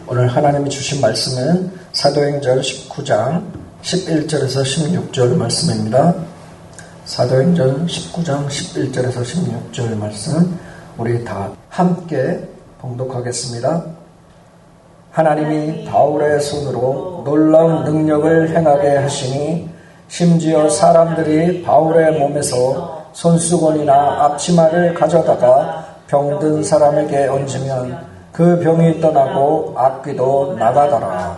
오늘 하나님이 주신 말씀은 사도행전 19장 11절에서 16절 말씀입니다. 사도행전 19장 11절에서 16절 말씀 우리 다 함께 봉독하겠습니다. 하나님이 바울의 손으로 놀라운 능력을 행하게 하시니 심지어 사람들이 바울의 몸에서 손수건이나 앞치마를 가져다가 병든 사람에게 얹으면 그 병이 떠나고 악귀도 나가더라.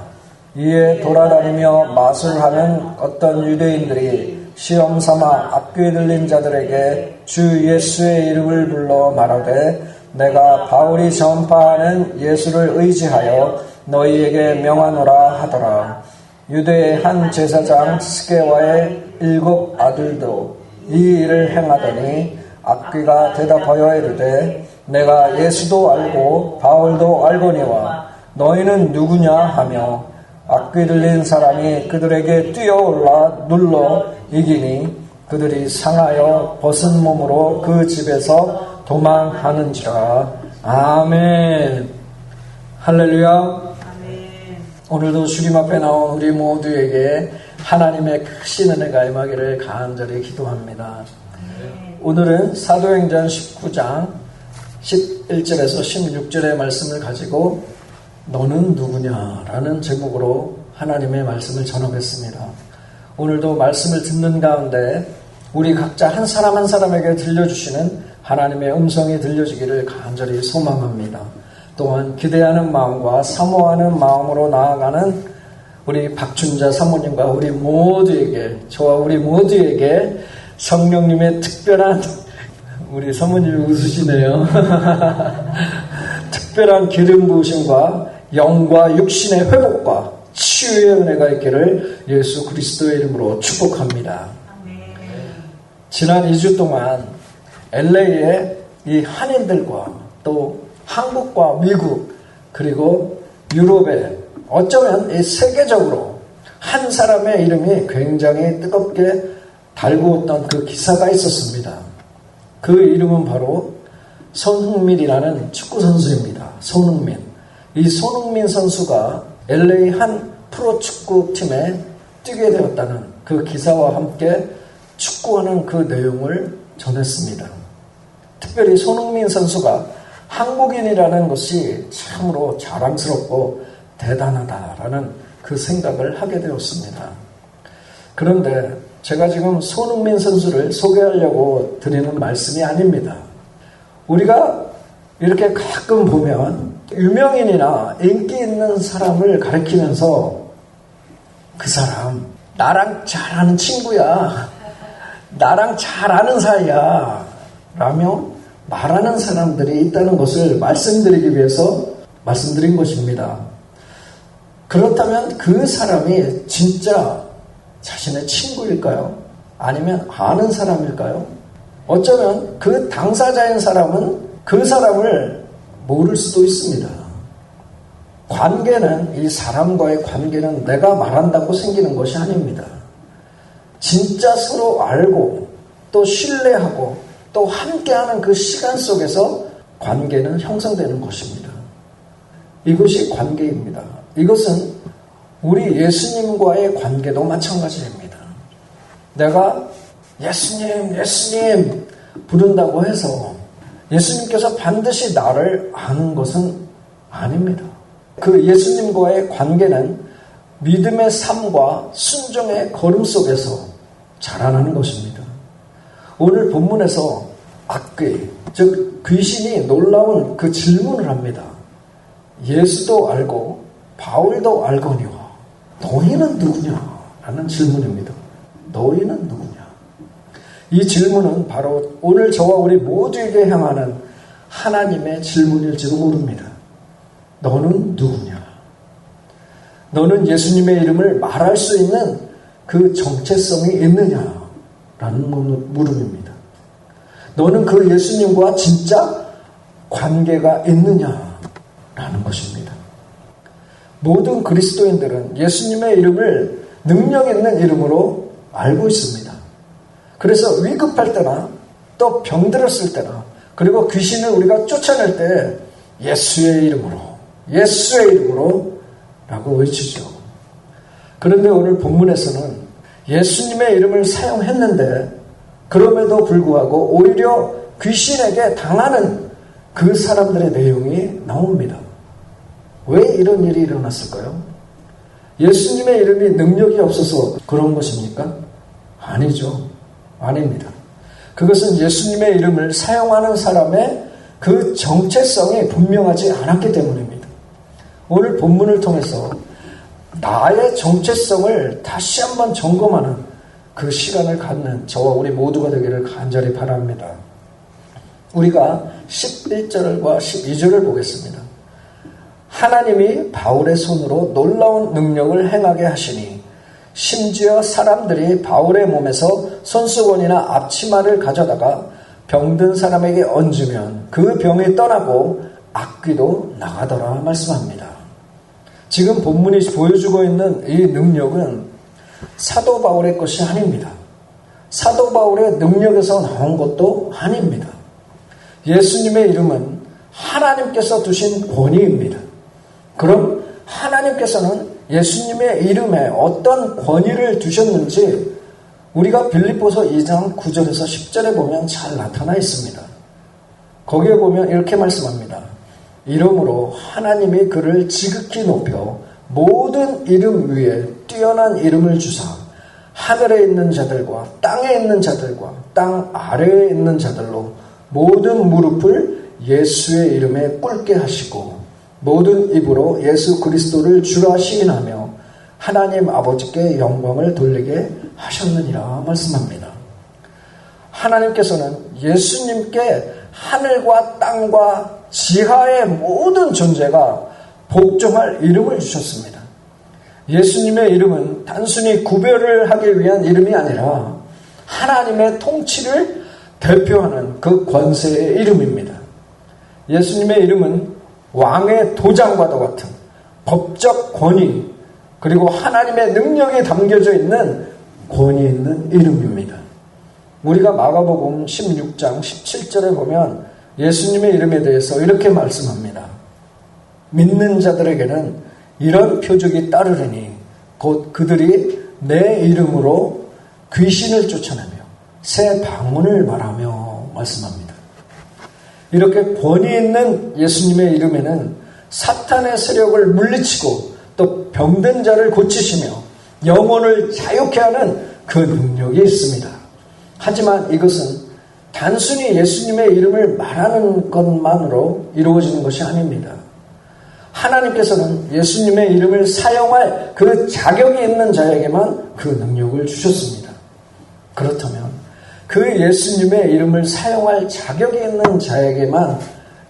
이에 돌아다니며 마술하는 어떤 유대인들이 시험삼아 악귀 들린 자들에게 주 예수의 이름을 불러 말하되 내가 바울이 전파하는 예수를 의지하여 너희에게 명하노라 하더라. 유대의 한 제사장 스게와의 7 아들도 이 일을 행하더니 악귀가 대답하여 이르되 내가 예수도 알고 바울도 알거니와 너희는 누구냐 하며 악귀 들린 사람이 그들에게 뛰어올라 눌러 이기니 그들이 상하여 벗은 몸으로 그 집에서 도망하는지라. 아멘. 할렐루야. 아멘. 오늘도 주님 앞에 나온 우리 모두에게 하나님의 크신 은혜가 임하기를 간절히 기도합니다. 오늘은 사도행전 19장 11절에서 16절의 말씀을 가지고 너는 누구냐라는 제목으로 하나님의 말씀을 전하겠습니다. 오늘도 말씀을 듣는 가운데 우리 각자 한 사람 한 사람에게 들려주시는 하나님의 음성이 들려지기를 간절히 소망합니다. 또한 기대하는 마음과 사모하는 마음으로 나아가는 우리 박춘자 사모님과 우리 모두에게, 저와 우리 모두에게 성령님의 특별한, 우리 사모님이 웃으시네요. 특별한 기름 부으심과 영과 육신의 회복과 치유의 은혜가 있기를 예수 그리스도의 이름으로 축복합니다. 지난 2주 동안 LA의 이 한인들과 또 한국과 미국 그리고 유럽에 어쩌면 이 세계적으로 한 사람의 이름이 굉장히 뜨겁게 달구었던 그 기사가 있었습니다. 그 이름은 바로 손흥민이라는 축구 선수입니다. 손흥민. 이 손흥민 선수가 LA 한 프로축구팀에 뛰게 되었다는 그 기사와 함께 축구하는 그 내용을 전했습니다. 특별히 손흥민 선수가 한국인이라는 것이 참으로 자랑스럽고 대단하다라는 그 생각을 하게 되었습니다. 그런데 제가 지금 손흥민 선수를 소개하려고 드리는 말씀이 아닙니다. 우리가 이렇게 가끔 보면 유명인이나 인기 있는 사람을 가리키면서 그 사람 나랑 잘 아는 친구야, 나랑 잘 아는 사이야 라며 말하는 사람들이 있다는 것을 말씀드리기 위해서 말씀드린 것입니다. 그렇다면 그 사람이 진짜 자신의 친구일까요? 아니면 아는 사람일까요? 어쩌면 그 당사자인 사람은 그 사람을 모를 수도 있습니다. 관계는, 이 사람과의 관계는 내가 말한다고 생기는 것이 아닙니다. 진짜 서로 알고 또 신뢰하고 또 함께하는 그 시간 속에서 관계는 형성되는 것입니다. 이것이 관계입니다. 이것은 우리 예수님과의 관계도 마찬가지입니다. 내가 예수님, 예수님 부른다고 해서 예수님께서 반드시 나를 아는 것은 아닙니다. 그 예수님과의 관계는 믿음의 삶과 순종의 걸음 속에서 자라나는 것입니다. 오늘 본문에서 악귀, 즉 귀신이 놀라운 그 질문을 합니다. 예수도 알고 바울도 알거니와 너희는 누구냐? 라는 질문입니다. 너희는 누구냐? 이 질문은 바로 오늘 저와 우리 모두에게 향하는 하나님의 질문일지도 모릅니다. 너는 누구냐? 너는 예수님의 이름을 말할 수 있는 그 정체성이 있느냐? 라는 물음입니다. 너는 그 예수님과 진짜 관계가 있느냐? 라는 것입니다. 모든 그리스도인들은 예수님의 이름을 능력 있는 이름으로 알고 있습니다. 그래서 위급할 때나 또 병들었을 때나 그리고 귀신을 우리가 쫓아낼 때 예수의 이름으로 예수의 이름으로 라고 외치죠. 그런데 오늘 본문에서는 예수님의 이름을 사용했는데 그럼에도 불구하고 오히려 귀신에게 당하는 그 사람들의 내용이 나옵니다. 왜 이런 일이 일어났을까요? 예수님의 이름이 능력이 없어서 그런 것입니까? 아니죠. 아닙니다. 그것은 예수님의 이름을 사용하는 사람의 그 정체성이 분명하지 않았기 때문입니다. 오늘 본문을 통해서 나의 정체성을 다시 한번 점검하는 그 시간을 갖는 저와 우리 모두가 되기를 간절히 바랍니다. 우리가 11절과 12절을 보겠습니다. 하나님이 바울의 손으로 놀라운 능력을 행하게 하시니 심지어 사람들이 바울의 몸에서 손수건이나 앞치마를 가져다가 병든 사람에게 얹으면 그 병이 떠나고 악귀도 나가더라 말씀합니다. 지금 본문이 보여주고 있는 이 능력은 사도 바울의 것이 아닙니다. 사도 바울의 능력에서 나온 것도 아닙니다. 예수님의 이름은 하나님께서 두신 권위입니다. 그럼 하나님께서는 예수님의 이름에 어떤 권위를 두셨는지 우리가 빌립보서 2장 9절에서 10절에 보면 잘 나타나 있습니다. 거기에 보면 이렇게 말씀합니다. 이러므로 하나님이 그를 지극히 높여 모든 이름 위에 뛰어난 이름을 주사 하늘에 있는 자들과 땅에 있는 자들과 땅 아래에 있는 자들로 모든 무릎을 예수의 이름에 꿇게 하시고 모든 입으로 예수 그리스도를 주라 시인하며 하나님 아버지께 영광을 돌리게 하셨느니라 말씀합니다. 하나님께서는 예수님께 하늘과 땅과 지하의 모든 존재가 복종할 이름을 주셨습니다. 예수님의 이름은 단순히 구별을 하기 위한 이름이 아니라 하나님의 통치를 대표하는 그 권세의 이름입니다. 예수님의 이름은 왕의 도장과도 같은 법적 권위 그리고 하나님의 능력이 담겨져 있는 권위 있는 이름입니다. 우리가 마가복음 16장 17절에 보면 예수님의 이름에 대해서 이렇게 말씀합니다. 믿는 자들에게는 이런 표적이 따르리니 곧 그들이 내 이름으로 귀신을 쫓아내며 새 방언을 말하며 말씀합니다. 이렇게 권위 있는 예수님의 이름에는 사탄의 세력을 물리치고 또 병든 자를 고치시며 영혼을 자유케 하는 그 능력이 있습니다. 하지만 이것은 단순히 예수님의 이름을 말하는 것만으로 이루어지는 것이 아닙니다. 하나님께서는 예수님의 이름을 사용할 그 자격이 있는 자에게만 그 능력을 주셨습니다. 그렇다면 그 예수님의 이름을 사용할 자격이 있는 자에게만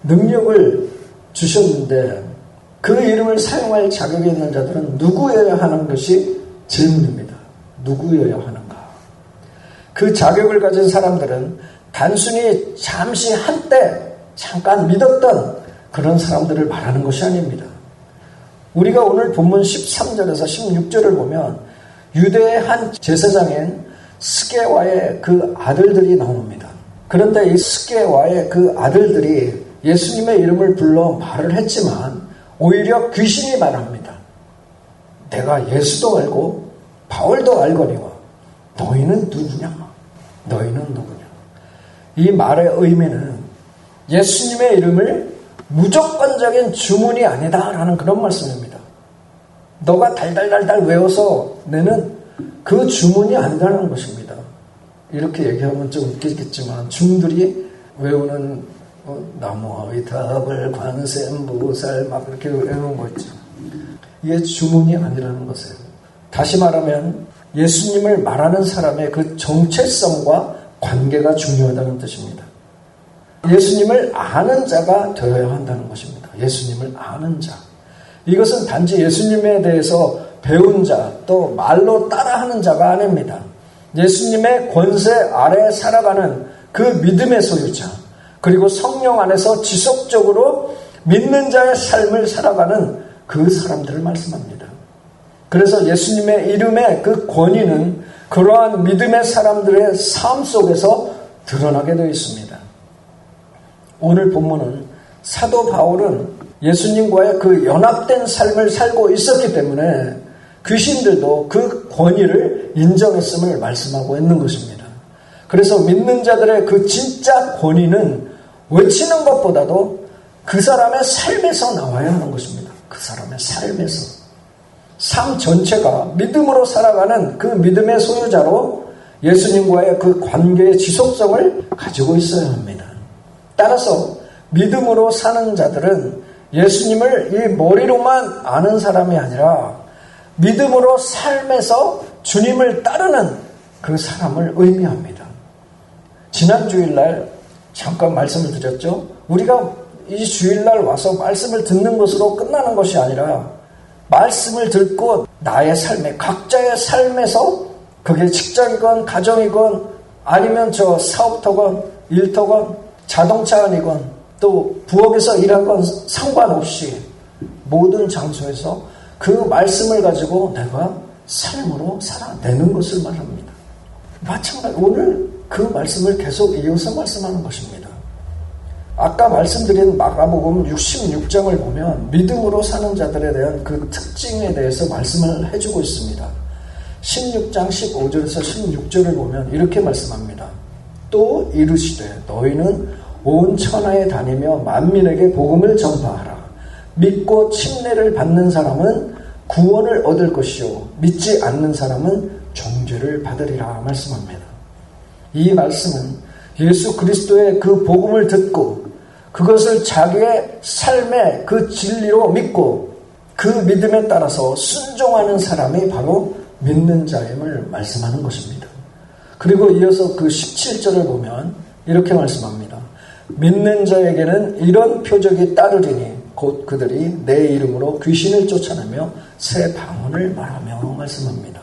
능력을 주셨는데 그 이름을 사용할 자격이 있는 자들은 누구여야 하는 것이 질문입니다. 누구여야 하는가? 그 자격을 가진 사람들은 단순히 잠시 한때 잠깐 믿었던 그런 사람들을 말하는 것이 아닙니다. 우리가 오늘 본문 13절에서 16절을 보면 유대의 한 제사장인 스게와의 그 아들들이 나옵니다. 그런데 이 스게와의 그 아들들이 예수님의 이름을 불러 말을 했지만 오히려 귀신이 말합니다. 내가 예수도 알고 바울도 알거니와 너희는 누구냐? 너희는 누구냐? 이 말의 의미는 예수님의 이름을 무조건적인 주문이 아니다라는 그런 말씀입니다. 너가 달달달달 외워서 내는 그 주문이 아니다라는 것입니다. 이렇게 얘기하면 좀 웃기겠지만 중들이 외우는 나무의 답을 관세음보살 막 이렇게 외우는 거 있죠. 이게 주문이 아니라는 것이에요. 다시 말하면 예수님을 말하는 사람의 그 정체성과 관계가 중요하다는 뜻입니다. 예수님을 아는 자가 되어야 한다는 것입니다. 예수님을 아는 자. 이것은 단지 예수님에 대해서 배운 자, 또 말로 따라하는 자가 아닙니다. 예수님의 권세 아래 살아가는 그 믿음의 소유자, 그리고 성령 안에서 지속적으로 믿는 자의 삶을 살아가는 그 사람들을 말씀합니다. 그래서 예수님의 이름의 그 권위는 그러한 믿음의 사람들의 삶 속에서 드러나게 되어 있습니다. 오늘 본문은 사도 바울은 예수님과의 그 연합된 삶을 살고 있었기 때문에 귀신들도 그 권위를 인정했음을 말씀하고 있는 것입니다. 그래서 믿는 자들의 그 진짜 권위는 외치는 것보다도 그 사람의 삶에서 나와야 하는 것입니다. 그 사람의 삶에서. 삶 전체가 믿음으로 살아가는 그 믿음의 소유자로 예수님과의 그 관계의 지속성을 가지고 있어야 합니다. 따라서 믿음으로 사는 자들은 예수님을 이 머리로만 아는 사람이 아니라 믿음으로 삶에서 주님을 따르는 그 사람을 의미합니다. 지난 주일날 잠깐 말씀을 드렸죠. 우리가 이 주일날 와서 말씀을 듣는 것으로 끝나는 것이 아니라 말씀을 듣고 나의 삶에, 각자의 삶에서 그게 직장이건 가정이건 아니면 저 사업터건 일터건 자동차 안이건 또 부엌에서 일하건 상관없이 모든 장소에서 그 말씀을 가지고 내가 삶으로 살아내는 것을 말합니다. 마찬가지 오늘 그 말씀을 계속 이어서 말씀하는 것입니다. 아까 말씀드린 마가복음 66장을 보면 믿음으로 사는 자들에 대한 그 특징에 대해서 말씀을 해주고 있습니다. 16장 15절에서 16절을 보면 이렇게 말씀합니다. 또 이르시되 너희는 온 천하에 다니며 만민에게 복음을 전파하라. 믿고 침례를 받는 사람은 구원을 얻을 것이요 믿지 않는 사람은 정죄를 받으리라 말씀합니다. 이 말씀은 예수 그리스도의 그 복음을 듣고 그것을 자기의 삶의 그 진리로 믿고 그 믿음에 따라서 순종하는 사람이 바로 믿는 자임을 말씀하는 것입니다. 그리고 이어서 그 17절을 보면 이렇게 말씀합니다. 믿는 자에게는 이런 표적이 따르리니 곧 그들이 내 이름으로 귀신을 쫓아내며 새 방언을 말하며 말씀합니다.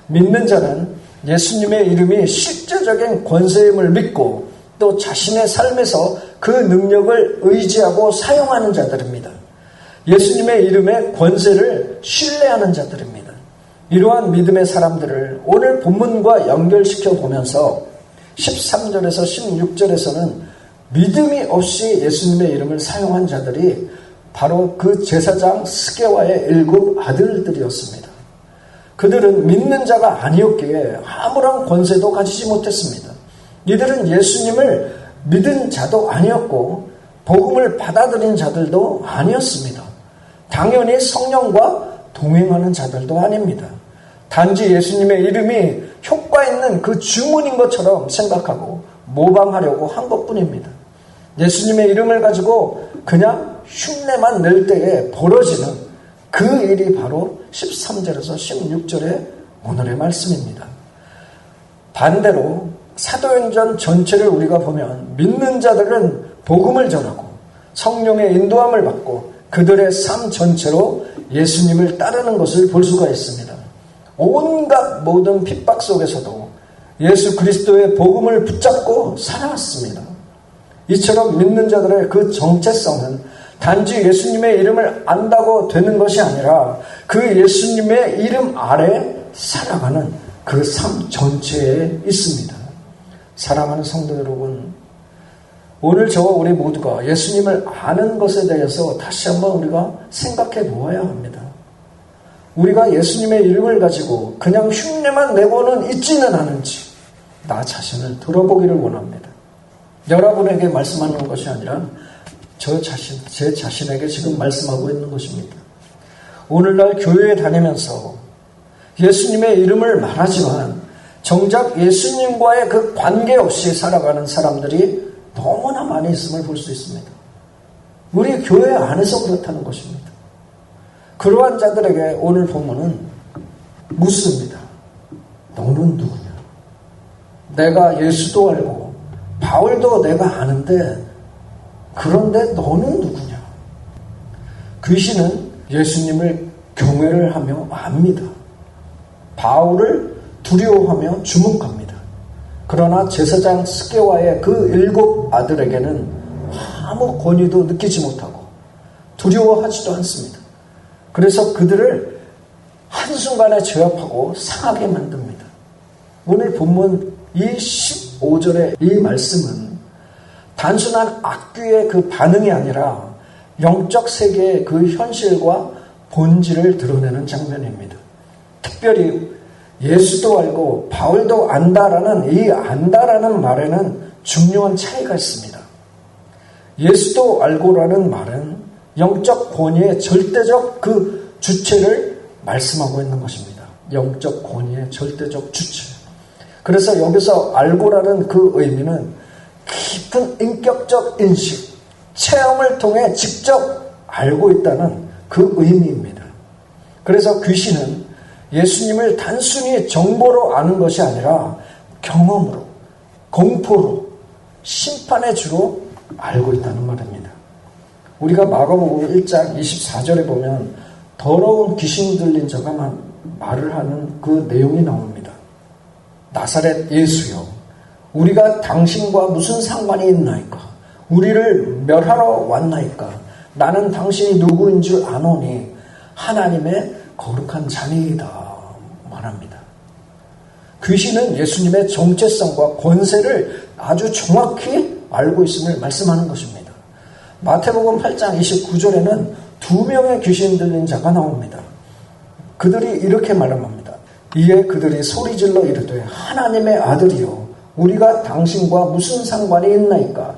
믿는 자는 예수님의 이름이 실제적인 권세임을 믿고 또 자신의 삶에서 그 능력을 의지하고 사용하는 자들입니다. 예수님의 이름의 권세를 신뢰하는 자들입니다. 이러한 믿음의 사람들을 오늘 본문과 연결시켜 보면서 13절에서 16절에서는 믿음이 없이 예수님의 이름을 사용한 자들이 바로 그 제사장 스게와의 7 아들들이었습니다. 그들은 믿는 자가 아니었기에 아무런 권세도 가지지 못했습니다. 이들은 예수님을 믿은 자도 아니었고 복음을 받아들인 자들도 아니었습니다. 당연히 성령과 동행하는 자들도 아닙니다. 단지 예수님의 이름이 효과 있는 그 주문인 것처럼 생각하고 모방하려고 한 것뿐입니다. 예수님의 이름을 가지고 그냥 흉내만 낼 때에 벌어지는 그 일이 바로 13절에서 16절의 오늘의 말씀입니다. 반대로 사도행전 전체를 우리가 보면 믿는 자들은 복음을 전하고 성령의 인도함을 받고 그들의 삶 전체로 예수님을 따르는 것을 볼 수가 있습니다. 온갖 모든 핍박 속에서도 예수 그리스도의 복음을 붙잡고 살아왔습니다. 이처럼 믿는 자들의 그 정체성은 단지 예수님의 이름을 안다고 되는 것이 아니라 그 예수님의 이름 아래 살아가는 그 삶 전체에 있습니다. 사랑하는 성도 여러분, 오늘 저와 우리 모두가 예수님을 아는 것에 대해서 다시 한번 우리가 생각해 보아야 합니다. 우리가 예수님의 이름을 가지고 그냥 흉내만 내고는 있지는 않은지 나 자신을 돌아보기를 원합니다. 여러분에게 말씀하는 것이 아니라 제 자신에게 지금 말씀하고 있는 것입니다. 오늘날 교회에 다니면서 예수님의 이름을 말하지만 정작 예수님과의 그 관계없이 살아가는 사람들이 너무나 많이 있음을 볼 수 있습니다. 우리 교회 안에서 그렇다는 것입니다. 그러한 자들에게 오늘 본문은 묻습니다. 너는 누구냐? 내가 예수도 알고 바울도 내가 아는데 그런데 너는 누구냐? 귀신은 예수님을 경외를 하며 압니다. 바울을 두려워하며 주목합니다. 그러나 제사장 스게와의 그 7 아들에게는 아무 권위도 느끼지 못하고 두려워하지도 않습니다. 그래서 그들을 한순간에 제압하고 상하게 만듭니다. 오늘 본문 이 15절의 이 말씀은 단순한 악귀의 그 반응이 아니라 영적 세계의 그 현실과 본질을 드러내는 장면입니다. 특별히 예수도 알고 바울도 안다라는 이 안다라는 말에는 중요한 차이가 있습니다. 예수도 알고라는 말은 영적 권위의 절대적 그 주체를 말씀하고 있는 것입니다. 영적 권위의 절대적 주체. 그래서 여기서 알고라는 그 의미는 깊은 인격적 인식, 체험을 통해 직접 알고 있다는 그 의미입니다. 그래서 귀신은 예수님을 단순히 정보로 아는 것이 아니라 경험으로, 공포로, 심판의 주로 알고 있다는 말입니다. 우리가 마가복음 1장 24절에 보면 더러운 귀신 들린 자가 말을 하는 그 내용이 나옵니다. 나사렛 예수여, 우리가 당신과 무슨 상관이 있나이까? 우리를 멸하러 왔나이까? 나는 당신이 누구인 줄 아노니 하나님의 거룩한 자니이다 말합니다. 귀신은 예수님의 정체성과 권세를 아주 정확히 알고 있음을 말씀하는 것입니다. 마태복음 8장 29절에는 2명의 귀신 들린 자가 나옵니다. 그들이 이렇게 말합니다. 이에 그들이 소리질러 이르되 하나님의 아들이요 우리가 당신과 무슨 상관이 있나이까?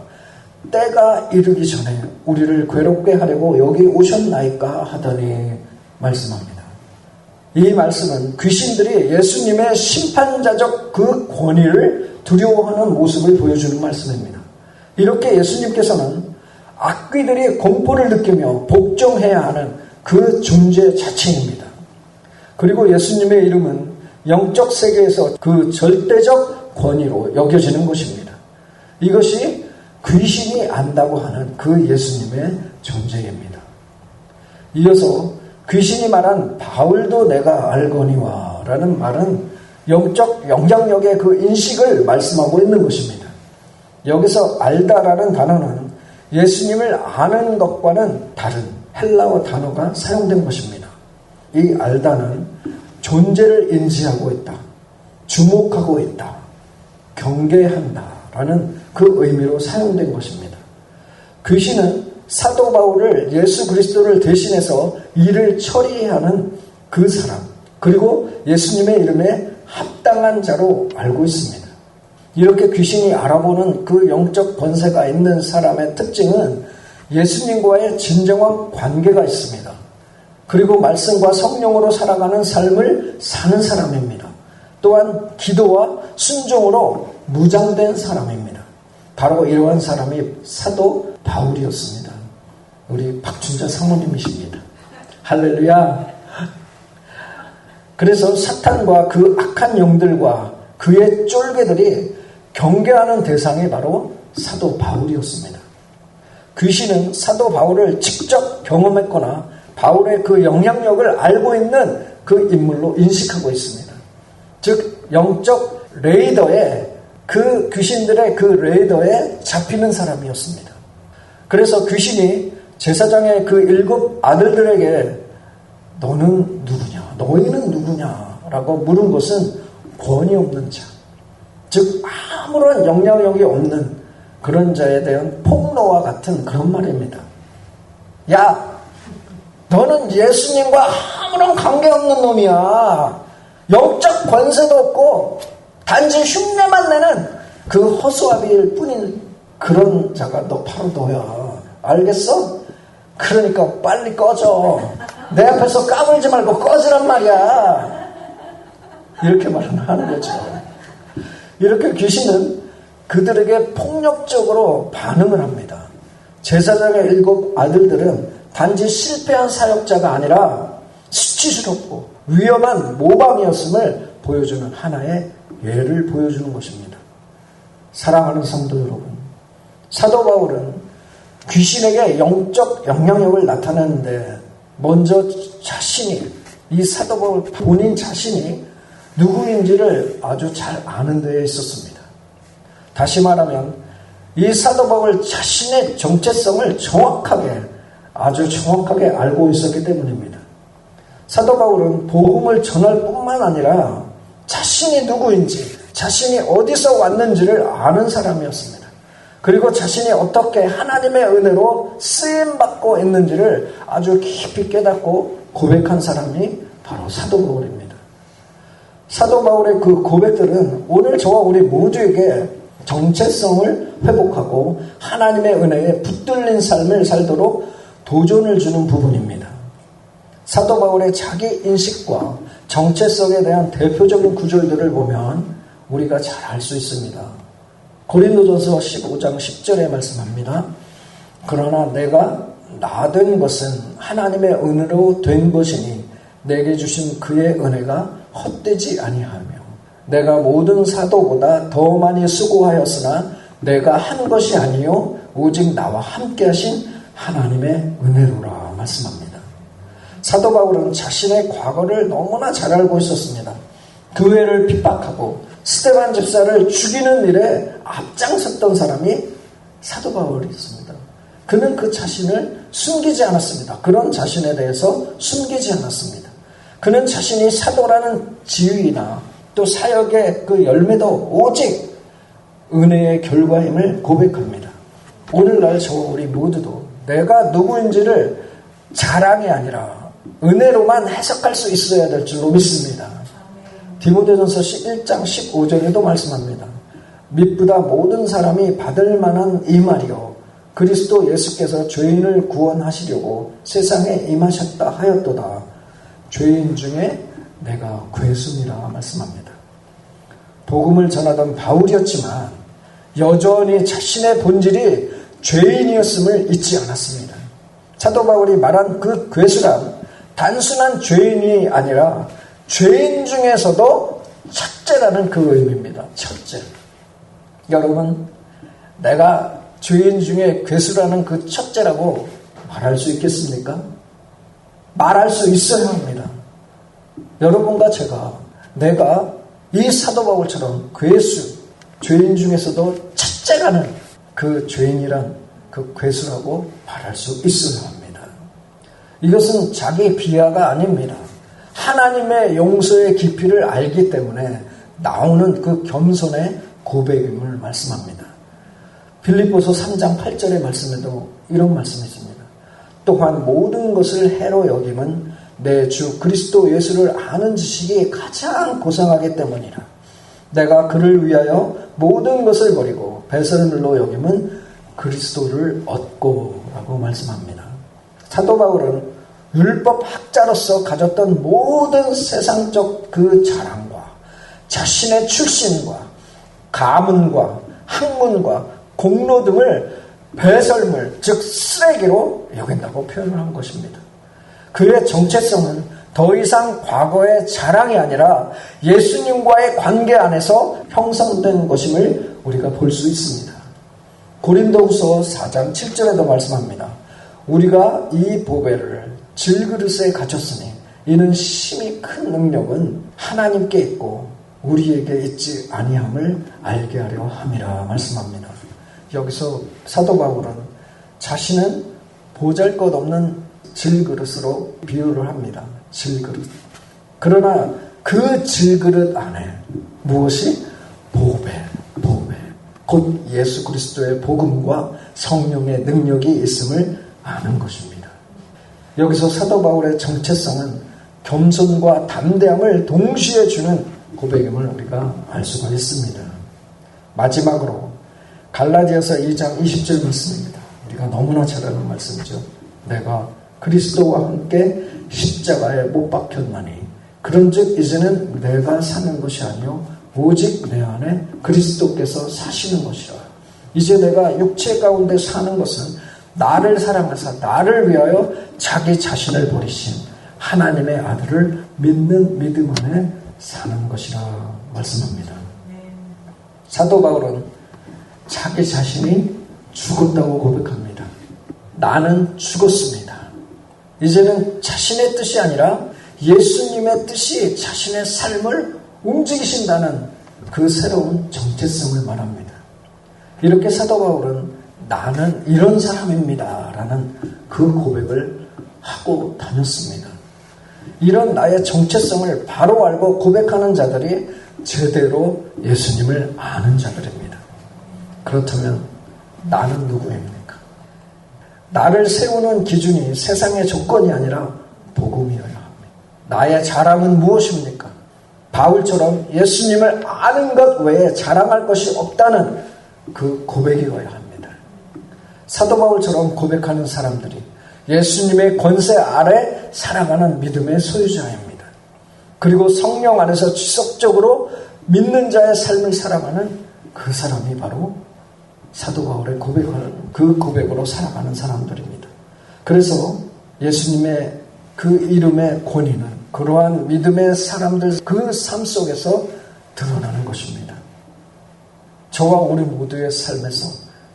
때가 이르기 전에 우리를 괴롭게 하려고 여기 오셨나이까? 하더니 말씀합니다. 이 말씀은 귀신들이 예수님의 심판자적 그 권위를 두려워하는 모습을 보여주는 말씀입니다. 이렇게 예수님께서는 악귀들이 공포를 느끼며 복종해야 하는 그 존재 자체입니다. 그리고 예수님의 이름은 영적 세계에서 그 절대적 권위로 여겨지는 것입니다. 이것이 귀신이 안다고 하는 그 예수님의 존재입니다. 이어서 귀신이 말한 바울도 내가 알거니와 라는 말은 영적 영향력의 그 인식을 말씀하고 있는 것입니다. 여기서 알다라는 단어는 예수님을 아는 것과는 다른 헬라어 단어가 사용된 것입니다. 이 알다는 존재를 인지하고 있다, 주목하고 있다, 경계한다라는 그 의미로 사용된 것입니다. 귀신은 사도 바울을 예수 그리스도를 대신해서 일을 처리해야 하는 그 사람, 그리고 예수님의 이름에 합당한 자로 알고 있습니다. 이렇게 귀신이 알아보는 그 영적 권세가 있는 사람의 특징은 예수님과의 진정한 관계가 있습니다. 그리고 말씀과 성령으로 살아가는 삶을 사는 사람입니다. 또한 기도와 순종으로 무장된 사람입니다. 바로 이러한 사람이 사도 바울이었습니다. 우리 박춘자 사모님이십니다. 할렐루야. 그래서 사탄과 그 악한 영들과 그의 쫄개들이 경계하는 대상이 바로 사도 바울이었습니다. 귀신은 사도 바울을 직접 경험했거나 바울의 그 영향력을 알고 있는 그 인물로 인식하고 있습니다. 즉 영적 레이더에 그 귀신들의 그 레이더에 잡히는 사람이었습니다. 그래서 귀신이 제사장의 그 7 아들들에게 너는 누구냐? 너희는 누구냐? 라고 물은 것은 권위 없는 자, 즉 아무런 영향력이 없는 그런 자에 대한 폭로와 같은 그런 말입니다. 야, 너는 예수님과 아무런 관계없는 놈이야. 영적 권세도 없고 단지 흉내만 내는 그 허수아비일 뿐인 그런 자가 바로 너야. 알겠어? 그러니까 빨리 꺼져. 내 앞에서 까불지 말고 꺼지란 말이야. 이렇게 말은 하는 거죠. 이렇게 귀신은 그들에게 폭력적으로 반응을 합니다. 제사장의 7 아들들은 단지 실패한 사역자가 아니라 수치스럽고 위험한 모방이었음을 보여주는 하나의 예를 보여주는 것입니다. 사랑하는 성도 여러분, 사도 바울은 귀신에게 영적 영향력을 나타내는데 먼저 자신이, 이 사도 바울 본인 자신이 누구인지를 아주 잘 아는 데에 있었습니다. 다시 말하면 이 사도 바울 자신의 정체성을 아주 정확하게 알고 있었기 때문입니다. 사도 바울은 복음을 전할 뿐만 아니라 자신이 누구인지, 자신이 어디서 왔는지를 아는 사람이었습니다. 그리고 자신이 어떻게 하나님의 은혜로 쓰임받고 있는지를 아주 깊이 깨닫고 고백한 사람이 바로 사도 바울입니다. 사도 바울의 그 고백들은 오늘 저와 우리 모두에게 정체성을 회복하고 하나님의 은혜에 붙들린 삶을 살도록 도전을 주는 부분입니다. 사도 바울의 자기 인식과 정체성에 대한 대표적인 구절들을 보면 우리가 잘 알 수 있습니다. 고린도전서 15장 10절에 말씀합니다. 그러나 내가 나 된 것은 하나님의 은혜로 된 것이니 내게 주신 그의 은혜가 헛되지 아니하며 내가 모든 사도보다 더 많이 수고하였으나 내가 한 것이 아니요 오직 나와 함께 하신 하나님의 은혜로라 말씀합니다. 사도 바울은 자신의 과거를 너무나 잘 알고 있었습니다. 교회를 핍박하고 스데반 집사를 죽이는 일에 앞장섰던 사람이 사도 바울이었습니다. 그는 그 자신을 숨기지 않았습니다. 그런 자신에 대해서 숨기지 않았습니다. 그는 자신이 사도라는 지위나 또 사역의 그 열매도 오직 은혜의 결과임을 고백합니다. 오늘날 저와 우리 모두도 내가 누구인지를 자랑이 아니라 은혜로만 해석할 수 있어야 될 줄로 믿습니다. 디모데전서 1장 15절에도 말씀합니다. 믿보다 모든 사람이 받을 만한 이 말이요 그리스도 예수께서 죄인을 구원하시려고 세상에 임하셨다 하였도다. 죄인 중에 내가 괴순이라 말씀합니다. 복음을 전하던 바울이었지만 여전히 자신의 본질이 죄인이었음을 잊지 않았습니다. 사도 바울이 말한 그 괴수란 단순한 죄인이 아니라 죄인 중에서도 첫째라는 그 의미입니다. 첫째. 여러분, 내가 죄인 중에 괴수라는 그 첫째라고 말할 수 있겠습니까? 말할 수 있어야 합니다. 여러분과 제가 내가 이 사도 바울처럼 괴수, 죄인 중에서도 첫째라는 그 죄인이란 그 괴수라고 말할 수 있어야 합니다. 이것은 자기 비하가 아닙니다. 하나님의 용서의 깊이를 알기 때문에 나오는 그 겸손의 고백임을 말씀합니다. 빌립보서 3장 8절의 말씀에도 이런 말씀이 있습니다. 또한 모든 것을 해로 여김은 내 주 그리스도 예수를 아는 지식이 가장 고상하기 때문이라. 내가 그를 위하여 모든 것을 버리고 배설물로 여김은 그리스도를 얻고 라고 말씀합니다. 사도 바울은 율법 학자로서 가졌던 모든 세상적 그 자랑과 자신의 출신과 가문과 학문과 공로 등을 배설물, 즉 쓰레기로 여긴다고 표현을 한 것입니다. 그의 정체성은 더 이상 과거의 자랑이 아니라 예수님과의 관계 안에서 형성된 것임을 우리가 볼 수 있습니다. 고린도후서 4장 7절에도 말씀합니다. 우리가 이 보배를 질그릇에 갖췄으니 이는 심히 큰 능력은 하나님께 있고 우리에게 있지 아니함을 알게 하려 함이라 말씀합니다. 여기서 사도 바울은 자신은 보잘것없는 질그릇으로 비유를 합니다. 질그릇. 그러나 그 질그릇 안에 무엇이? 보배. 곧 예수 그리스도의 복음과 성령의 능력이 있음을 아는 것입니다. 여기서 사도 바울의 정체성은 겸손과 담대함을 동시에 주는 고백임을 우리가 알 수가 있습니다. 마지막으로 갈라디아서 2장 20절 말씀입니다. 우리가 너무나 잘 아는 말씀이죠. 내가 그리스도와 함께 십자가에 못 박혔나니 그런즉 이제는 내가 사는 것이 아니요 오직 내 안에 그리스도께서 사시는 것이라. 이제 내가 육체 가운데 사는 것은 나를 사랑하사 나를 위하여 자기 자신을 버리신 하나님의 아들을 믿는 믿음 안에 사는 것이라 말씀합니다. 사도 바울은 자기 자신이 죽었다고 고백합니다. 나는 죽었습니다. 이제는 자신의 뜻이 아니라 예수님의 뜻이 자신의 삶을 움직이신다는 그 새로운 정체성을 말합니다. 이렇게 사도 바울은 나는 이런 사람입니다 라는 그 고백을 하고 다녔습니다. 이런 나의 정체성을 바로 알고 고백하는 자들이 제대로 예수님을 아는 자들입니다. 그렇다면 나는 누구입니까? 나를 세우는 기준이 세상의 조건이 아니라 복음이어야 합니다. 나의 자랑은 무엇입니까? 바울처럼 예수님을 아는 것 외에 자랑할 것이 없다는 그 고백이어야 합니다. 사도 바울처럼 고백하는 사람들이 예수님의 권세 아래 살아가는 믿음의 소유자입니다. 그리고 성령 안에서 지속적으로 믿는 자의 삶을 살아가는 그 사람이 바로 사도 바울의 고백하는 그 고백으로 살아가는 사람들입니다. 그래서 예수님의 그 이름의 권위는 그러한 믿음의 사람들 그 삶 속에서 드러나는 것입니다. 저와 우리 모두의 삶에서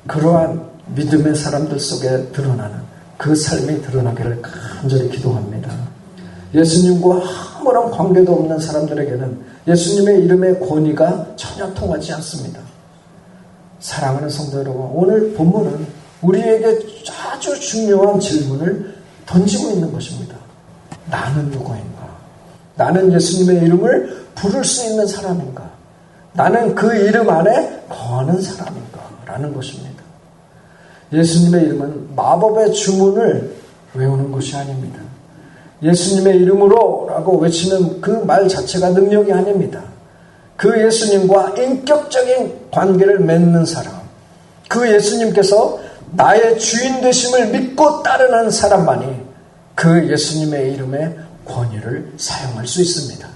그러한 믿음의 사람들 속에 드러나는 그 삶이 드러나기를 간절히 기도합니다. 예수님과 아무런 관계도 없는 사람들에게는 예수님의 이름의 권위가 전혀 통하지 않습니다. 사랑하는 성도 여러분, 오늘 본문은 우리에게 아주 중요한 질문을 던지고 있는 것입니다. 나는 누구인가? 나는 예수님의 이름을 부를 수 있는 사람인가? 나는 그 이름 안에 거하는 사람인가? 라는 것입니다. 예수님의 이름은 마법의 주문을 외우는 것이 아닙니다. 예수님의 이름으로 라고 외치는 그 말 자체가 능력이 아닙니다. 그 예수님과 인격적인 관계를 맺는 사람, 그 예수님께서 나의 주인 되심을 믿고 따르는 사람만이 그 예수님의 이름의 권위를 사용할 수 있습니다.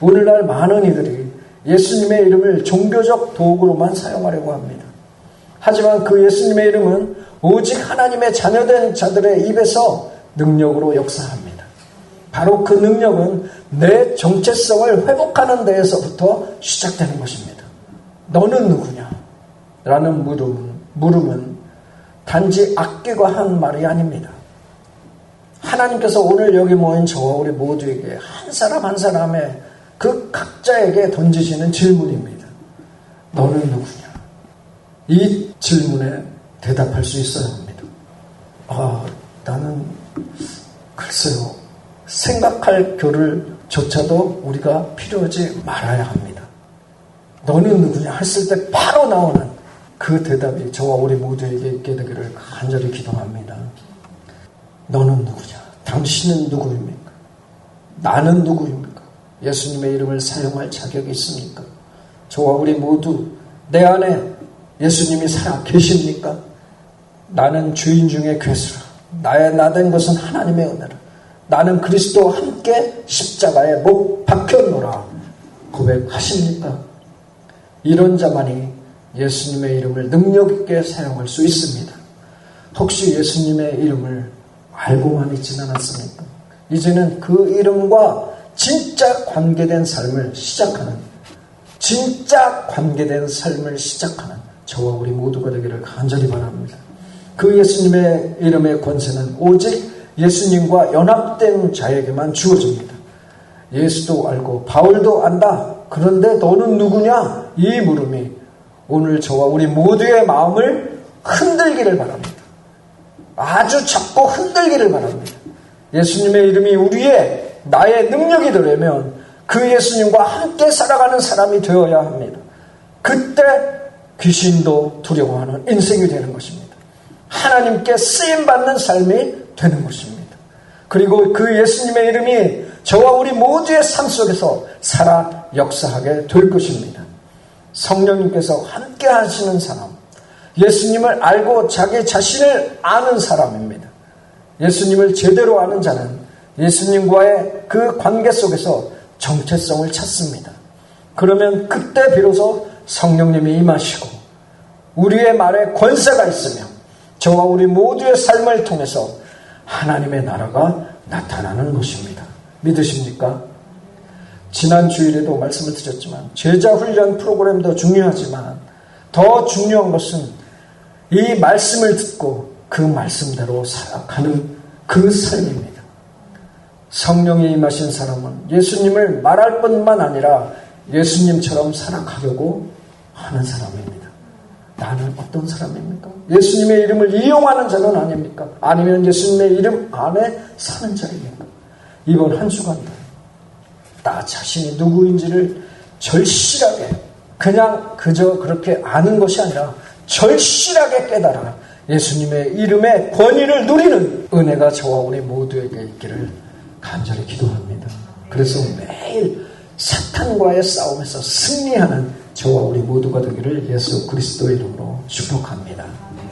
오늘날 많은 이들이 예수님의 이름을 종교적 도구로만 사용하려고 합니다. 하지만 그 예수님의 이름은 오직 하나님의 자녀된 자들의 입에서 능력으로 역사합니다. 바로 그 능력은 내 정체성을 회복하는 데에서부터 시작되는 것입니다. 너는 누구냐? 라는 물음은 단지 악기가 한 말이 아닙니다. 하나님께서 오늘 여기 모인 저와 우리 모두에게 한 사람 한 사람의 그 각자에게 던지시는 질문입니다. 너는 누구냐? 이 질문에 대답할 수 있어야 합니다. 나는 글쎄요. 생각할 겨를조차도 우리가 필요하지 말아야 합니다. 너는 누구냐 했을 때 바로 나오는 그 대답이 저와 우리 모두에게 있게 되기를 간절히 기도합니다. 너는 누구냐? 당신은 누구입니까? 나는 누구입니까? 예수님의 이름을 사용할 자격이 있습니까? 저와 우리 모두 내 안에 예수님이 살아 계십니까? 나는 주인 중에 괴수라. 나의 나된 것은 하나님의 은혜라. 나는 그리스도와 함께 십자가에 못 박혔노라. 고백하십니까? 이런 자만이 예수님의 이름을 능력 있게 사용할 수 있습니다. 혹시 예수님의 이름을 알고만 있지는 않았습니까? 이제는 그 이름과 진짜 관계된 삶을 시작하는 저와 우리 모두가 되기를 간절히 바랍니다. 그 예수님의 이름의 권세는 오직 예수님과 연합된 자에게만 주어집니다. 예수도 알고 바울도 안다. 그런데 너는 누구냐? 이 물음이 오늘 저와 우리 모두의 마음을 흔들기를 바랍니다. 아주 작고 흔들기를 바랍니다. 예수님의 이름이 우리의 나의 능력이 되려면 그 예수님과 함께 살아가는 사람이 되어야 합니다. 그때 귀신도 두려워하는 인생이 되는 것입니다. 하나님께 쓰임받는 삶이 되는 것입니다. 그리고 그 예수님의 이름이 저와 우리 모두의 삶 속에서 살아 역사하게 될 것입니다. 성령님께서 함께 하시는 사람, 예수님을 알고 자기 자신을 아는 사람입니다. 예수님을 제대로 아는 자는 예수님과의 그 관계 속에서 정체성을 찾습니다. 그러면 그때 비로소 성령님이 임하시고 우리의 말에 권세가 있으며 저와 우리 모두의 삶을 통해서 하나님의 나라가 나타나는 것입니다. 믿으십니까? 지난 주일에도 말씀을 드렸지만 제자 훈련 프로그램도 중요하지만 더 중요한 것은 이 말씀을 듣고 그 말씀대로 살아가는 그 삶입니다. 성령이 임하신 사람은 예수님을 말할 뿐만 아니라 예수님처럼 살아가려고 하는 사람입니다. 나는 어떤 사람입니까? 예수님의 이름을 이용하는 자는 아닙니까? 아니면 예수님의 이름 안에 사는 자입니까? 이번 한 주간도 나 자신이 누구인지를 절실하게 그냥 그저 그렇게 아는 것이 아니라 절실하게 깨달아 예수님의 이름의 권위를 누리는 은혜가 저와 우리 모두에게 있기를 간절히 기도합니다. 그래서 매일 사탄과의 싸움에서 승리하는 저와 우리 모두가 되기를 예수 그리스도의 이름으로 축복합니다.